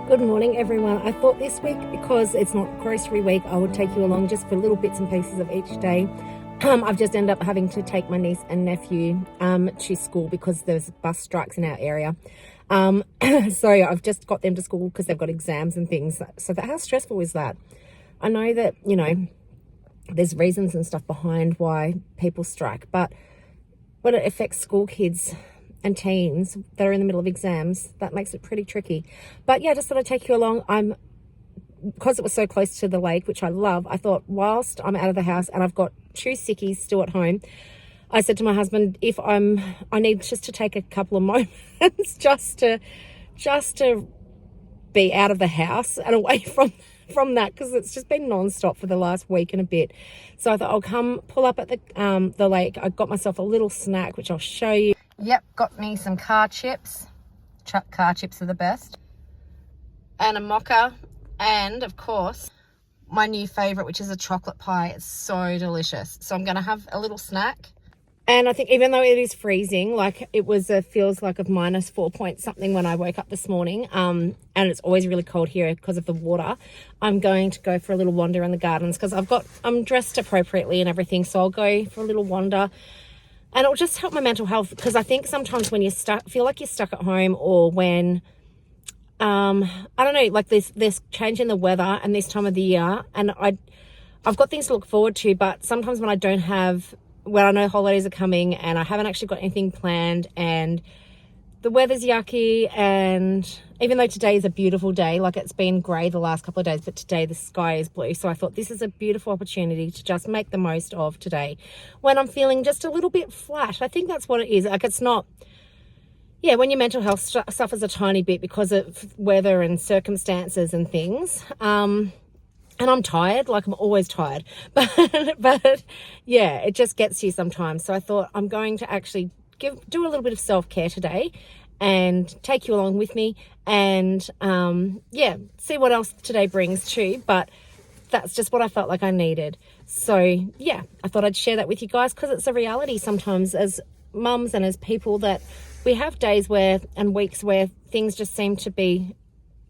Good morning, everyone. I thought this week, because it's not grocery week, I would take you along just for little bits and pieces of each day. I've just ended up having to take my niece and nephew to school because there's bus strikes in our area. So I've just got them to school because they've got exams and things. So how stressful is that? I know that, there's reasons and stuff behind why people strike, but when it affects school kids and teens that are in the middle of exams, that makes it pretty tricky. But yeah, just thought I'd take you along. Because it was so close to the lake, which I love, I thought whilst I'm out of the house and I've got two sickies still at home, I said to my husband, I need just to take a couple of moments just to be out of the house and away from that, because it's just been non-stop for the last week and a bit. So I thought I'll come pull up at the lake. I got myself a little snack, which I'll show you. Yep, got me some car chips. Car chips are the best. And a mocha. And, of course, my new favourite, which is a chocolate pie. It's so delicious. So I'm going to have a little snack. And I think even though it is freezing, like it was feels like of minus 4 point something when I woke up this morning, and it's always really cold here because of the water, I'm going to go for a little wander in the gardens because I'm dressed appropriately and everything. So I'll go for a little wander. And it'll just help my mental health, because I think sometimes when feel like you're stuck at home, or when, I don't know, like this change in the weather and this time of the year, and I've got things to look forward to, but sometimes when I know holidays are coming and I haven't actually got anything planned and the weather's yucky, and even though today is a beautiful day, like it's been grey the last couple of days, but today the sky is blue. So I thought this is a beautiful opportunity to just make the most of today when I'm feeling just a little bit flat. I think that's what it is. Like it's not, when your mental health suffers a tiny bit because of weather and circumstances and things. And I'm tired, like I'm always tired, but yeah, it just gets you sometimes. So I thought I'm going to actually do a little bit of self-care today and take you along with me and see what else today brings too. But that's just what I felt like I needed. So yeah, I thought I'd share that with you guys, because it's a reality sometimes as mums and as people, that we have days and weeks where things just seem to be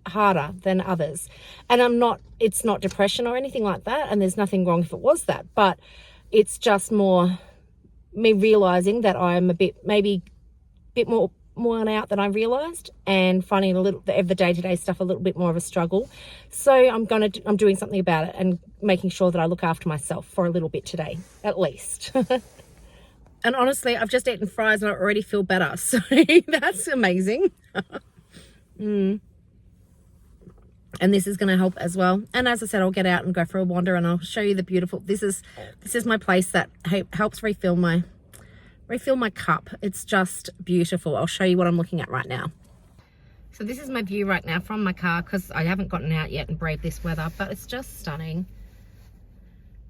harder than others. And it's not depression or anything like that, and there's nothing wrong if it was that, but it's just more me realizing that I'm maybe a bit more worn out than I realized, and finding the day-to-day stuff a little bit more of a struggle. So I'm doing something about it and making sure that I look after myself for a little bit today, at least. And honestly, I've just eaten fries and I already feel better, so that's amazing. And this is going to help as well. And as I said, I'll get out and go for a wander and I'll show you the beautiful, this is my place that helps refill my cup. It's just beautiful. I'll show you what I'm looking at right now. So this is my view right now from my car, because I haven't gotten out yet and braved this weather, but it's just stunning.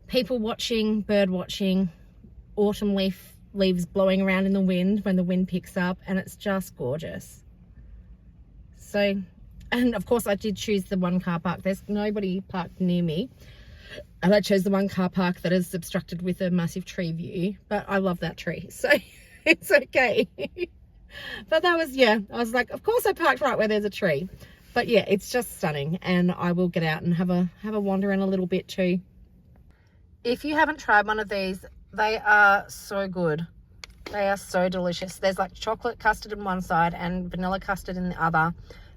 People watching, bird watching, autumn leaves blowing around in the wind when the wind picks up, and it's just gorgeous. So, and of course I did choose the one car park. There's nobody parked near me, and I chose the one car park that is obstructed with a massive tree view, but I love that tree, so it's okay. But that was, I was like, of course I parked right where there's a tree. But yeah, it's just stunning, and I will get out and have a wander in a little bit too. If you haven't tried one of these, they are so good. They are so delicious. There's like chocolate custard in one side and vanilla custard in the other,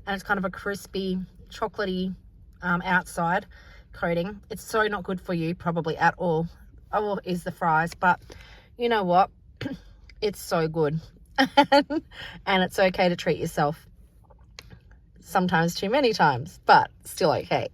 and it's kind of a crispy, chocolatey outside coating. It's so not good for you probably at all. Or is the fries, but you know what? It's so good. And it's okay to treat yourself. Sometimes too many times, but still okay.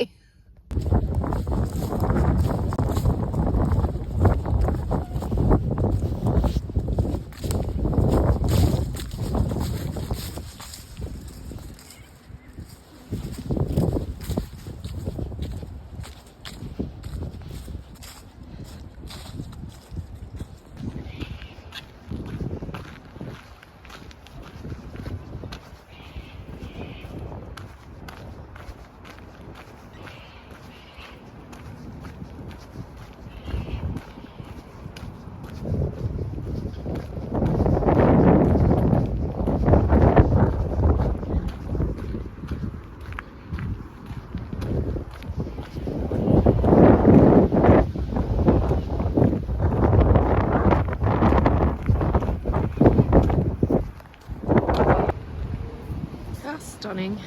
stunning.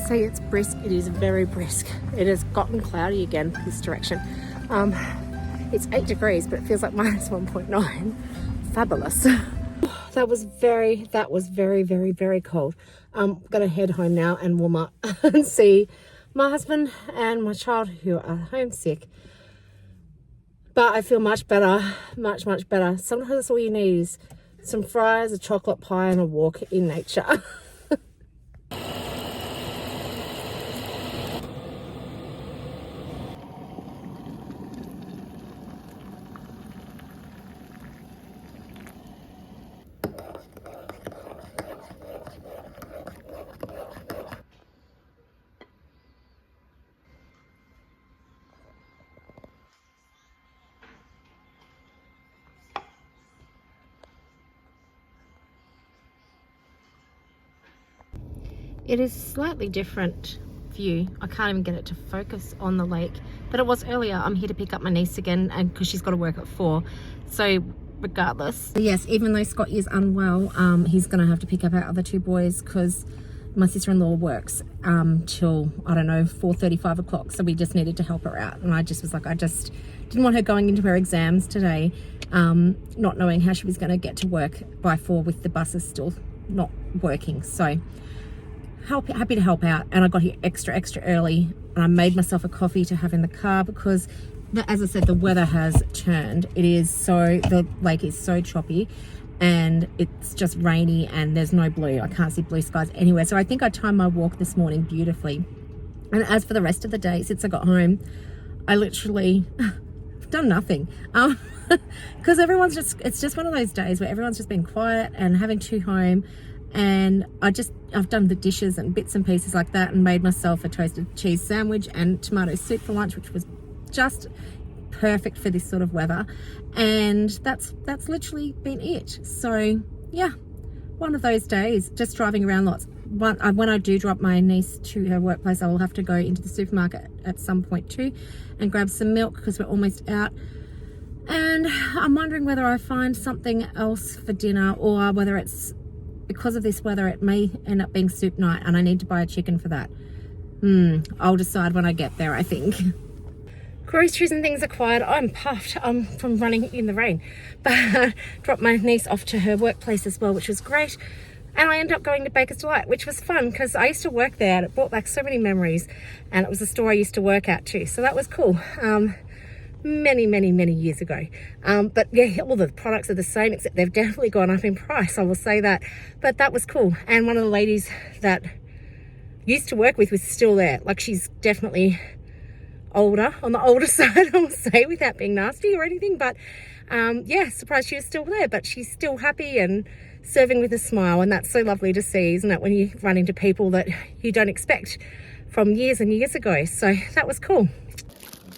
Say it's brisk, it is very brisk. It has gotten cloudy again this direction. It's 8 degrees, but it feels like minus 1.9. Fabulous. That was very, very cold. Gonna head home now and warm up and see my husband and my child who are homesick. But I feel much better, much better. Sometimes that's all you need is some fries, a chocolate pie, and a walk in nature. It is slightly different view. I can't even get it to focus on the lake, but it was earlier. I'm here to pick up my niece again, and because she's got to work at 4. So regardless, yes, even though Scott is unwell, he's gonna have to pick up our other 2 boys because my sister-in-law works till, I don't know, 4:30, 5 o'clock. So we just needed to help her out. And I just was like, I just didn't want her going into her exams today, not knowing how she was going to get to work by 4 with the buses still not working. So happy to help out. And I got here extra early, and I made myself a coffee to have in the car because, as I said, the weather has turned. The lake is so choppy, and it's just rainy, and there's no blue. I can't see blue skies anywhere. So I think I timed my walk this morning beautifully. And as for the rest of the day, since I got home, I literally done nothing. Because it's just one of those days where everyone's just been quiet and having tea home. And I've done the dishes and bits and pieces like that, and made myself a toasted cheese sandwich and tomato soup for lunch, which was just perfect for this sort of weather. And that's literally been it. So yeah, one of those days, just driving around lots. When I do drop my niece to her workplace, I will have to go into the supermarket at some point too and grab some milk because we're almost out. And I'm wondering whether I find something else for dinner, or whether it's, because of this weather, it may end up being soup night and I need to buy a chicken for that. I'll decide when I get there, I think. Groceries and things are quiet. I'm puffed from running in the rain. But I dropped my niece off to her workplace as well, which was great. And I ended up going to Baker's Delight, which was fun because I used to work there and it brought back so many memories. And it was a store I used to work at too. So that was cool. Many years ago. But yeah, all the products are the same, except they've definitely gone up in price, I will say that. But that was cool. And one of the ladies that used to work with was still there. Like, she's definitely older, on the older side, I will say, without being nasty or anything. But yeah, surprised she was still there, but she's still happy and serving with a smile. And that's so lovely to see, isn't it, when you run into people that you don't expect from years and years ago. So that was cool.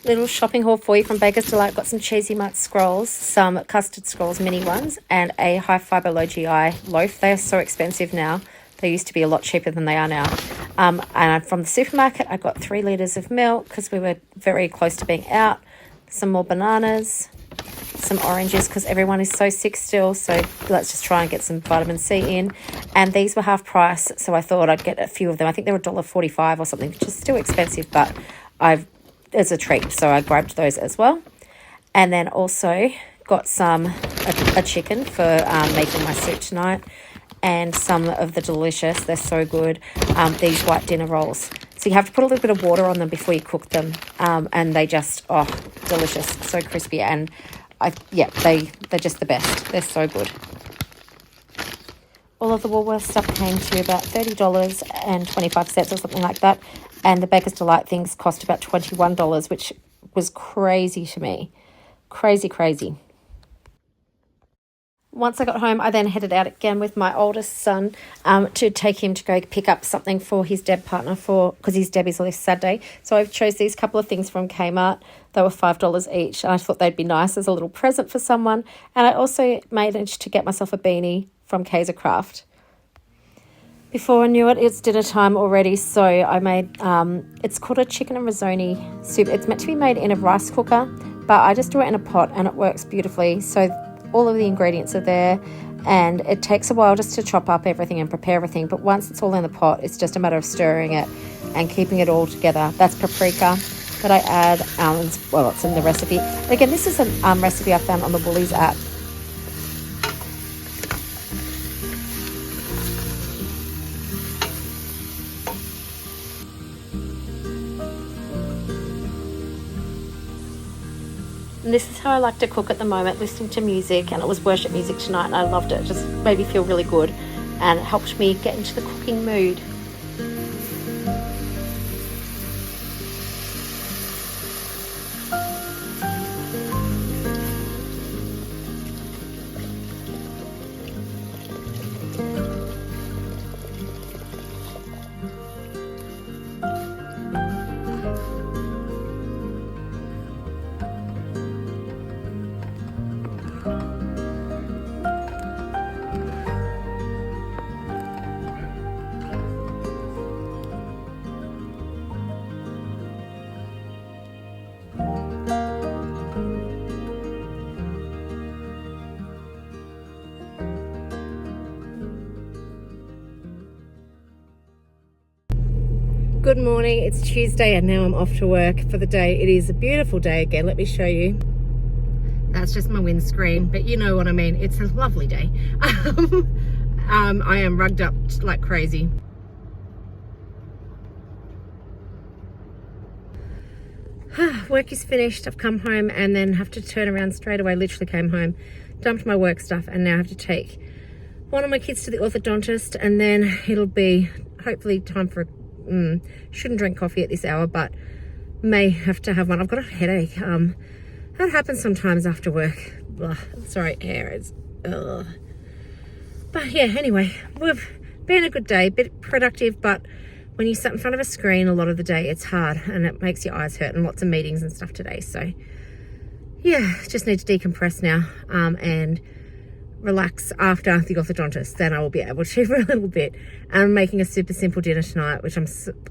Little shopping haul for you from Baker's Delight. Got some Cheesy Mite scrolls, some custard scrolls, mini ones, and a high fibre low GI loaf. They are so expensive now. They used to be a lot cheaper than they are now. And from the supermarket, I got 3 litres of milk because we were very close to being out. Some more bananas, some oranges because everyone is so sick still. So let's just try and get some vitamin C in. And these were half price, so I thought I'd get a few of them. I think they were $1.45 or something, which is still expensive, but it's a treat, so I grabbed those as well. And then also got a chicken for making my soup tonight, and some of the delicious, they're so good, these white dinner rolls. So you have to put a little bit of water on them before you cook them, and they just, delicious, so crispy, and they're just the best. They're so good. All of the Woolworths stuff came to about $30.25 or something like that. And the Baker's Delight things cost about $21, which was crazy to me. Crazy. Once I got home, I then headed out again with my oldest son to take him to go pick up something for his Deb partner because his Deb is this Saturday. So I chose these couple of things from Kmart. They were $5 each. And I thought they'd be nice as a little present for someone. And I also managed to get myself a beanie from Kaiser Craft. Before I knew it, it's dinner time already, so I made, it's called a chicken and risotto soup. It's meant to be made in a rice cooker, but I just do it in a pot and it works beautifully. So all of the ingredients are there, and it takes a while just to chop up everything and prepare everything. But once it's all in the pot, it's just a matter of stirring it and keeping it all together. That's paprika that I add, it's in the recipe. Again, this is a recipe I found on the Woolies app. And this is how I like to cook at the moment, listening to music, and it was worship music tonight and I loved it. It just made me feel really good and it helped me get into the cooking mood. Good morning, it's Tuesday and now I'm off to work for the day. It is a beautiful day again, let me show you. That's just my windscreen, but you know what I mean, it's a lovely day. I am rugged up like crazy. Work is finished, I've come home and then have to turn around straight away. Literally came home, dumped my work stuff, and now I have to take one of my kids to the orthodontist, and then it'll be hopefully time for shouldn't drink coffee at this hour, but may have to have one. I've got a headache. That happens sometimes after work. Ugh, sorry, hair is but yeah, anyway, we've been a good day, a bit productive, but when you sit in front of a screen a lot of the day, it's hard and it makes your eyes hurt, and lots of meetings and stuff today. So yeah, just need to decompress now and relax after the orthodontist. Then I will be able to for a little bit. I'm making a super simple dinner tonight, which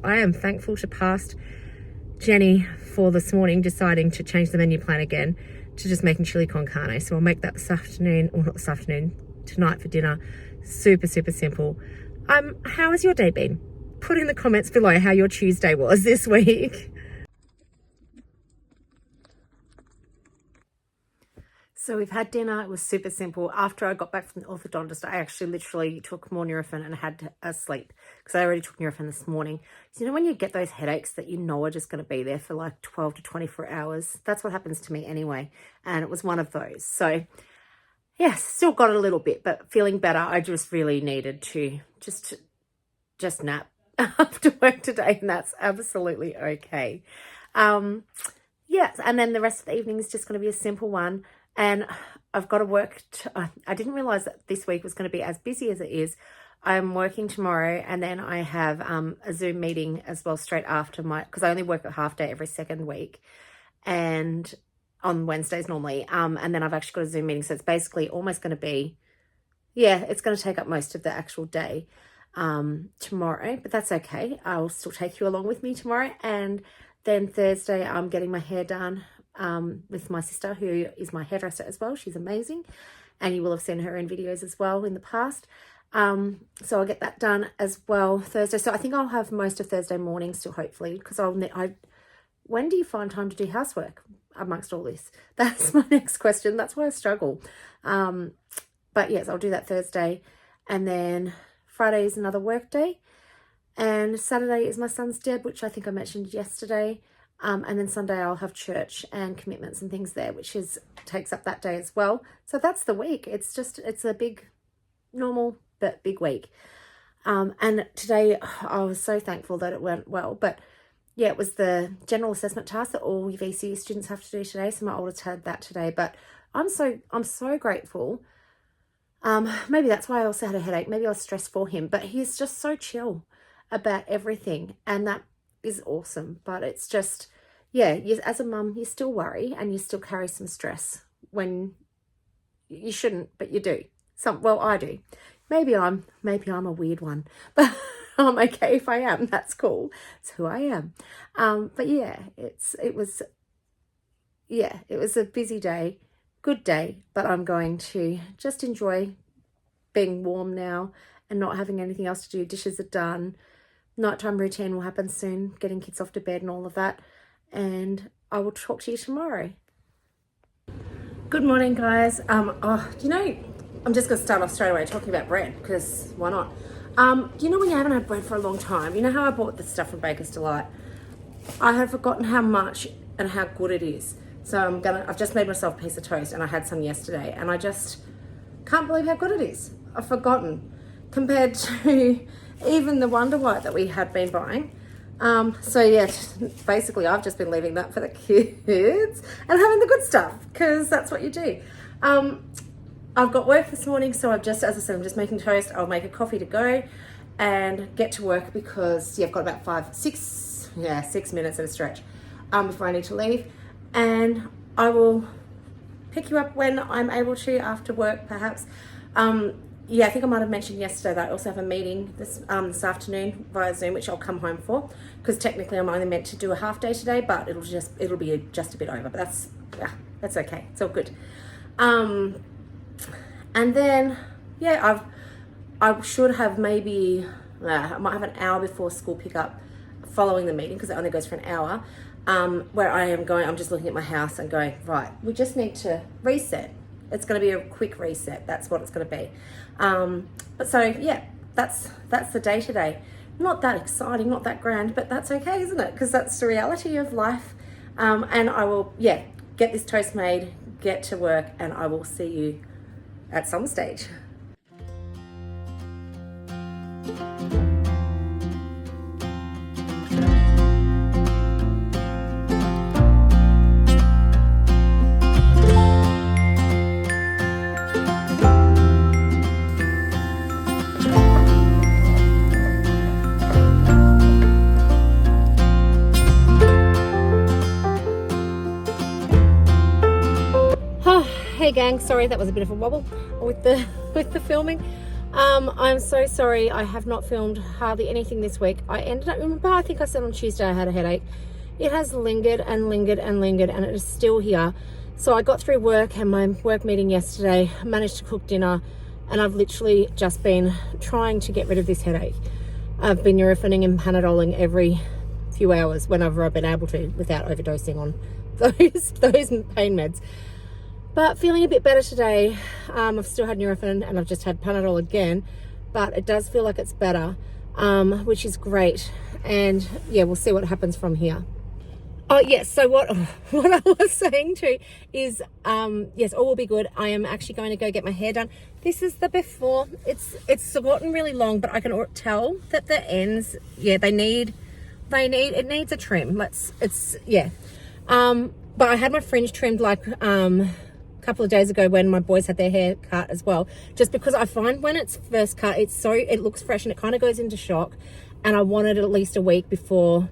I am thankful to past Jenny for this morning deciding to change the menu plan again to just making chili con carne. So I'll make that this afternoon, or not this afternoon, tonight for dinner. Super simple. How has your day been? Put in the comments below how your Tuesday was this week. So we've had dinner. It was super simple. After I got back from the orthodontist, I actually literally took more Nurofen and had a sleep because I already took Nurofen this morning. So you know when you get those headaches that you know are just going to be there for like 12 to 24 hours? That's what happens to me anyway. And it was one of those. So yes, still got a little bit, but feeling better. I just really needed to just nap after work today, and that's absolutely okay. Yes, and then the rest of the evening is just going to be a simple one. And I've got to work. I didn't realize that this week was going to be as busy as it is. I'm working tomorrow, and then I have a Zoom meeting as well straight after because I only work a half day every second week, and on Wednesdays normally. And then I've actually got a Zoom meeting, so it's basically almost going to be, it's going to take up most of the actual day tomorrow, but that's okay. I'll still take you along with me tomorrow. And then Thursday, I'm getting my hair done with my sister, who is my hairdresser as well. She's amazing, and you will have seen her in videos as well in the past. So I'll get that done as well Thursday. So I think I'll have most of Thursday morning still, hopefully, because when do you find time to do housework amongst all this? That's my next question. That's why I struggle. But yes, I'll do that Thursday, and then Friday is another work day, and Saturday is my son's deb, which I think I mentioned yesterday. And then Sunday I'll have church and commitments and things there, which takes up that day as well. So that's the week. It's a big, normal, but big week. And today I was so thankful that it went well. But yeah, it was the general assessment task that all VCU students have to do today. So my oldest had that today, but I'm so grateful. Maybe that's why I also had a headache. Maybe I was stressed for him, but he's just so chill about everything. And that is awesome. But it's just, as a mum, you still worry and you still carry some stress when you shouldn't, but you do. I do. Maybe I'm a weird one, but I'm okay if I am. That's cool. It's who I am. But yeah, it was a busy day, good day, but I'm going to just enjoy being warm now and not having anything else to do. Dishes are done. Nighttime routine will happen soon, getting kids off to bed and all of that. And I will talk to you tomorrow. Good morning, guys. I'm just going to start off straight away talking about bread, because why not? Do you know when you haven't had bread for a long time? You know how I bought this stuff from Baker's Delight? I had forgotten how much and how good it is. So I've just made myself a piece of toast, and I had some yesterday, and I just can't believe how good it is. I've forgotten compared to even the Wonder White that we had been buying. So yeah, basically I've just been leaving that for the kids and having the good stuff, because that's what you do. I've got work this morning, so as I said, I'm just making toast. I'll make a coffee to go and get to work, because I've got about 6 minutes at a stretch before I need to leave. And I will pick you up when I'm able to after work, perhaps. I think I might have mentioned yesterday that I also have a meeting this afternoon via Zoom, which I'll come home for, because technically I'm only meant to do a half day today, but it'll be just a bit over. But that's okay. It's all good. And then I should have maybe I might have an hour before school pickup following the meeting, because it only goes for an hour, where I'm just looking at my house and going, right, we just need to reset. It's going to be a quick reset. That's what it's going to be. But so, yeah, that's the day today. Not that exciting, not that grand, but that's okay, isn't it? Because that's the reality of life. And I will, get this toast made, get to work, and I will see you at some stage. Hey gang, sorry that was a bit of a wobble with the filming. I'm so sorry I have not filmed hardly anything this week. I think I said on Tuesday I had a headache. It has lingered and lingered and lingered, and it is still here. So I got through work and my work meeting yesterday, managed to cook dinner, and I've literally just been trying to get rid of this headache. I've been Nurofen and Panadoling every few hours whenever I've been able to, without overdosing on those pain meds. But feeling a bit better today. I've still had Nurofen and I've just had Panadol again, but it does feel like it's better, which is great. And yeah, we'll see what happens from here. Oh yes, so what I was saying too is, yes, all will be good. I am actually going to go get my hair done. This is the before. It's gotten really long, but I can tell that the ends, it needs a trim. But I had my fringe trimmed like couple of days ago when my boys had their hair cut as well, just because I find when it's first cut it looks fresh and it kind of goes into shock, and I wanted at least a week before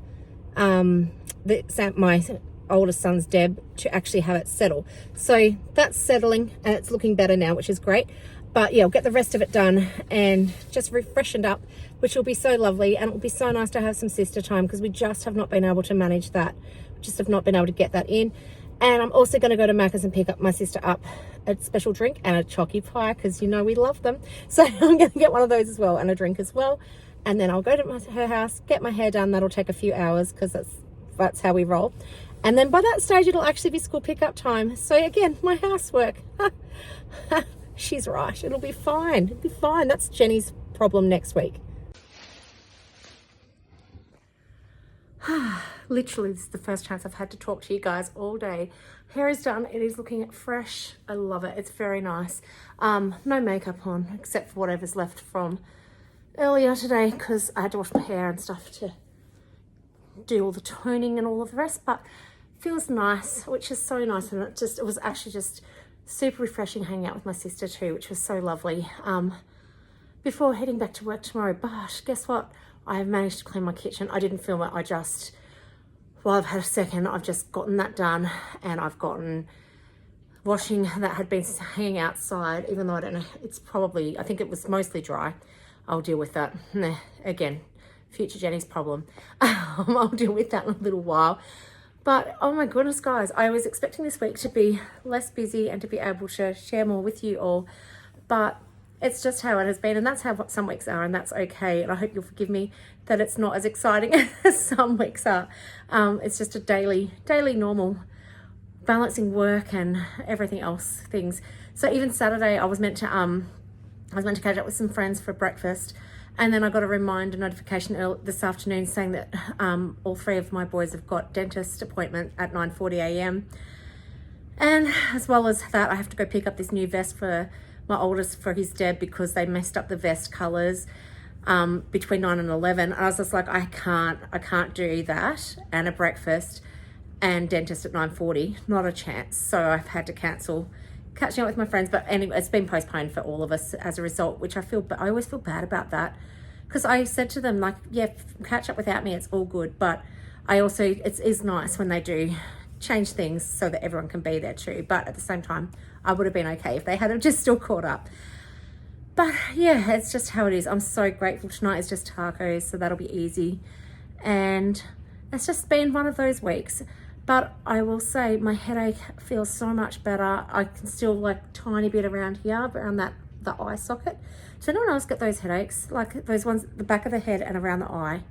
my oldest son's Deb to actually have it settle. So that's settling and it's looking better now, which is great. But yeah, I'll get the rest of it done and just refreshened up, which will be so lovely, and it'll be so nice to have some sister time, because we just have not been able to manage that. Just have not been able to get that in. And I'm also going to go to Macca's and pick up my sister up a special drink and a chocky pie, because you know we love them. So I'm going to get one of those as well, and a drink as well. And then I'll go to her house, get my hair done. That'll take a few hours, because that's how we roll. And then by that stage, it'll actually be school pickup time. So again, my housework. She's right. It'll be fine. It'll be fine. That's Jenny's problem next week. Literally, this is the first chance I've had to talk to you guys all day. Hair is done. It is looking fresh. I love it. It's very nice. No makeup on, except for whatever's left from earlier today, because I had to wash my hair and stuff to do all the toning and all of the rest. But feels nice, which is so nice. And it was actually just super refreshing hanging out with my sister too, which was so lovely. Before heading back to work tomorrow. But guess what? I have managed to clean my kitchen. I didn't film it. While I've had a second, I've just gotten that done, and I've gotten washing that had been hanging outside, even though I don't know, I think it was mostly dry. I'll deal with that. Again, future Jenny's problem. I'll deal with that in a little while. But oh my goodness, guys, I was expecting this week to be less busy and to be able to share more with you all, but it's just how it has been, and that's how some weeks are, and that's okay. And I hope you'll forgive me that it's not as exciting as some weeks are. It's just a daily normal balancing work and everything else things. So even Saturday, I was meant to catch up with some friends for breakfast, and then I got a notification this afternoon saying that all three of my boys have got dentist appointment at 9:40 a.m. And as well as that, I have to go pick up this new vest for my oldest for his Deb, because they messed up the vest colors between 9 and 11. And I was just like, I can't do that and a breakfast and dentist at 9:40, not a chance. So I've had to cancel catching up with my friends. But anyway, it's been postponed for all of us as a result, which I always feel bad about that, because I said to them, like, yeah, catch up without me, it's all good. But I also, it is nice when they do change things so that everyone can be there too. But at the same time, I would have been okay if they had have just still caught up. But yeah, it's just how it is. I'm so grateful. Tonight is just tacos, so that'll be easy. And it's just been one of those weeks. But I will say my headache feels so much better. I can still like tiny bit around here, around the eye socket. Does anyone else get those headaches? Like those ones at the back of the head and around the eye?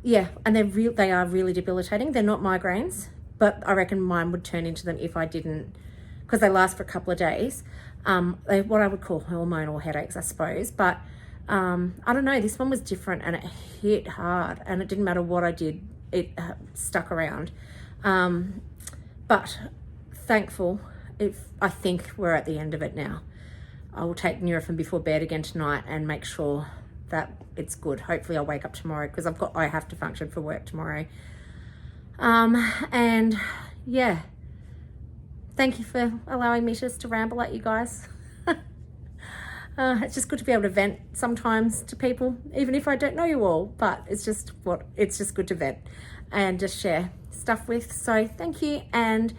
yeah, and they are really debilitating. They're not migraines, but I reckon mine would turn into them if I didn't, because they last for a couple of days. They're what I would call hormonal headaches, I suppose. But I don't know, this one was different and it hit hard, and it didn't matter what I did, it stuck around. But thankful, I think we're at the end of it now. I will take Nurofen before bed again tonight and make sure that it's good. Hopefully I'll wake up tomorrow, because I have to function for work tomorrow. And yeah, thank you for allowing me just to ramble at you guys. It's just good to be able to vent sometimes to people, even if I don't know you all, but it's just good to vent and just share stuff with. So thank you, and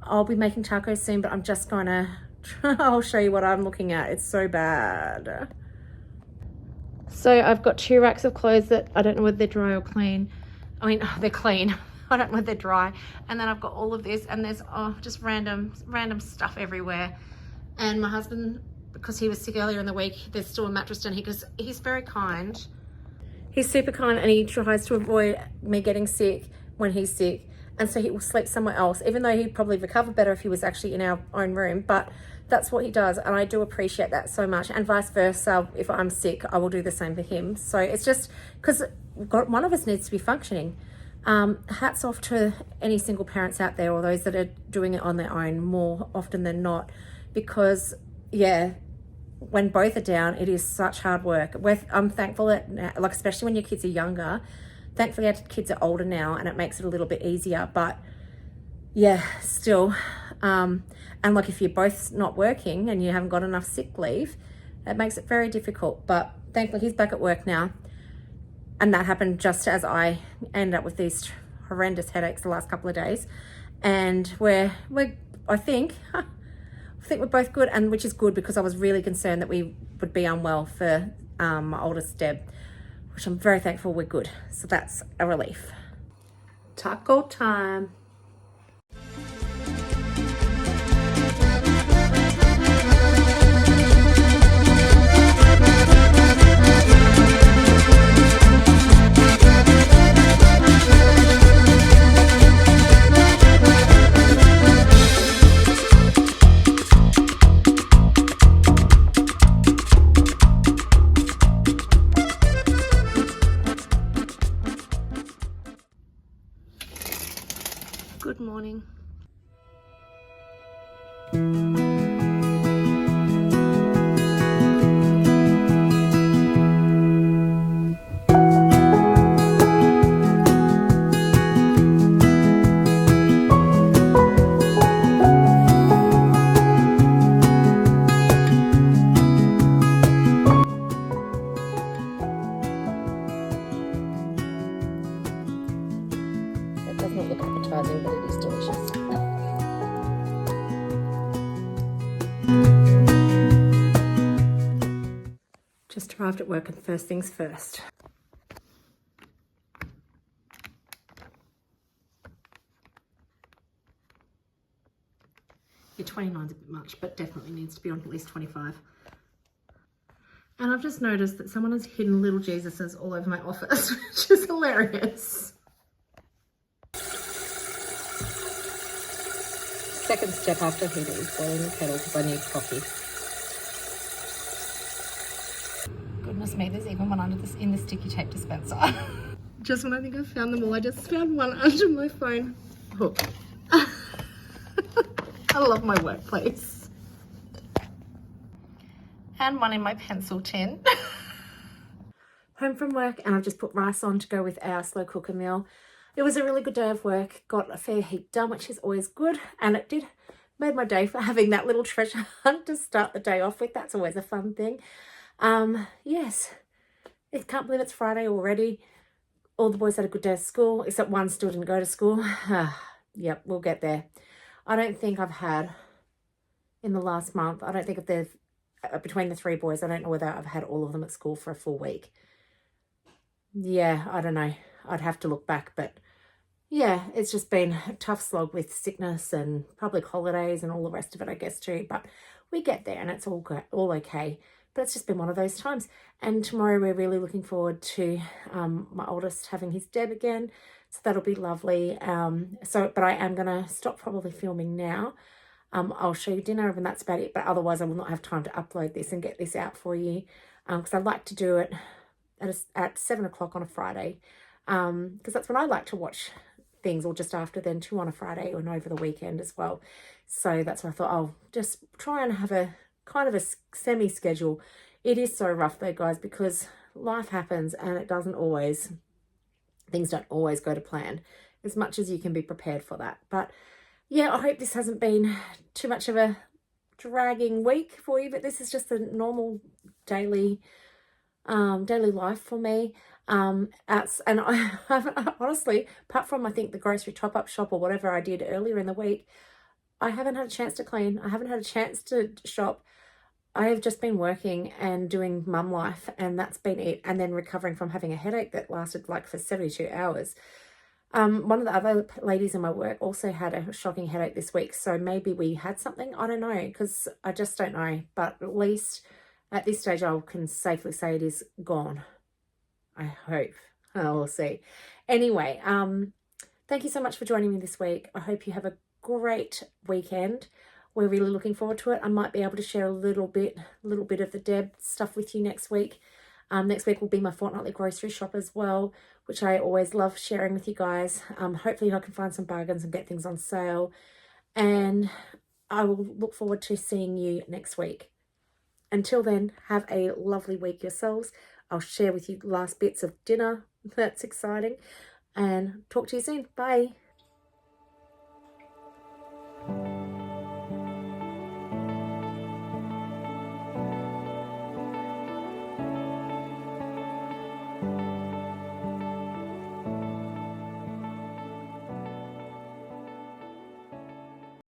I'll be making tacos soon, but I'm just gonna I'll show you what I'm looking at. It's so bad. So I've got 2 racks of clothes that I don't know whether they're dry or clean. I mean, they're clean. I don't know whether they're dry. And then I've got all of this, and there's just random stuff everywhere. And my husband, because he was sick earlier in the week, there's still a mattress down here, because he's very kind. He's super kind, and he tries to avoid me getting sick when he's sick. And so he will sleep somewhere else, even though he'd probably recover better if he was actually in our own room. But that's what he does, and I do appreciate that so much. And vice versa, if I'm sick, I will do the same for him. So it's just because one of us needs to be functioning. Hats off to any single parents out there, or those that are doing it on their own more often than not, because yeah, when both are down, it is such hard work. I'm thankful that, like, especially when your kids are younger, thankfully our kids are older now, and it makes it a little bit easier. But yeah, still, and like, if you're both not working and you haven't got enough sick leave, it makes it very difficult. But thankfully he's back at work now, and that happened just as I ended up with these horrendous headaches the last couple of days. And I think we're both good, and which is good, because I was really concerned that we would be unwell for my oldest Deb, which I'm very thankful we're good. So that's a relief. Taco time. Good morning. It does not look appetizing, but it is delicious. Just arrived at work, and first things first. Yeah, 29 is a bit much, but definitely needs to be on at least 25. And I've just noticed that someone has hidden little Jesuses all over my office, which is hilarious. Second step after heater is boiling the kettle, because I need coffee. Goodness me, there's even one in the sticky tape dispenser. Just when I think I've found them all, I just found one under my phone hook. I love my workplace. And one in my pencil tin. Home from work, and I've just put rice on to go with our slow cooker meal. It was a really good day of work, got a fair heap done, which is always good, and it made my day for having that little treasure hunt to start the day off with. That's always a fun thing. Yes, I can't believe it's Friday already. All the boys had a good day of school, except one still didn't go to school. Yep, we'll get there. I don't think I've had, in the last month, I don't think if they've, between the 3 boys, I don't know whether I've had all of them at school for a full week. Yeah, I don't know. I'd have to look back, but yeah, it's just been a tough slog with sickness and public holidays and all the rest of it, I guess, too. But we get there, and it's all good, all okay. but it's just been one of those times. And tomorrow we're really looking forward to my oldest having his deb again, so that'll be lovely. But I am going to stop probably filming now. I'll show you dinner and that's about it, but otherwise I will not have time to upload this and get this out for you, because I like to do it at 7 o'clock on a Friday, because that's when I like to watch things, or just after then too, on a Friday and over the weekend as well. So that's why I thought I'll just try and have a kind of a semi-schedule. It is so rough though, guys, because life happens and things don't always go to plan, as much as you can be prepared for that. But yeah, I hope this hasn't been too much of a dragging week for you, but this is just a normal daily life for me. And I honestly, apart from I think the grocery top-up shop or whatever I did earlier in the week, I haven't had a chance to clean. I haven't had a chance to shop. I have just been working and doing mum life, and that's been it. And then recovering from having a headache that lasted like for 72 hours. One of the other ladies in my work also had a shocking headache this week. So maybe we had something. I don't know, because I just don't know. But at least at this stage, I can safely say it is gone. I hope. We'll see. Anyway, thank you so much for joining me this week. I hope you have a great weekend. We're really looking forward to it. I might be able to share a little bit of the Deb stuff with you next week. Next week will be my fortnightly grocery shop as well, which I always love sharing with you guys. Hopefully I can find some bargains and get things on sale. And I will look forward to seeing you next week. Until then, have a lovely week yourselves. I'll share with you last bits of dinner. That's exciting. And talk to you soon. Bye.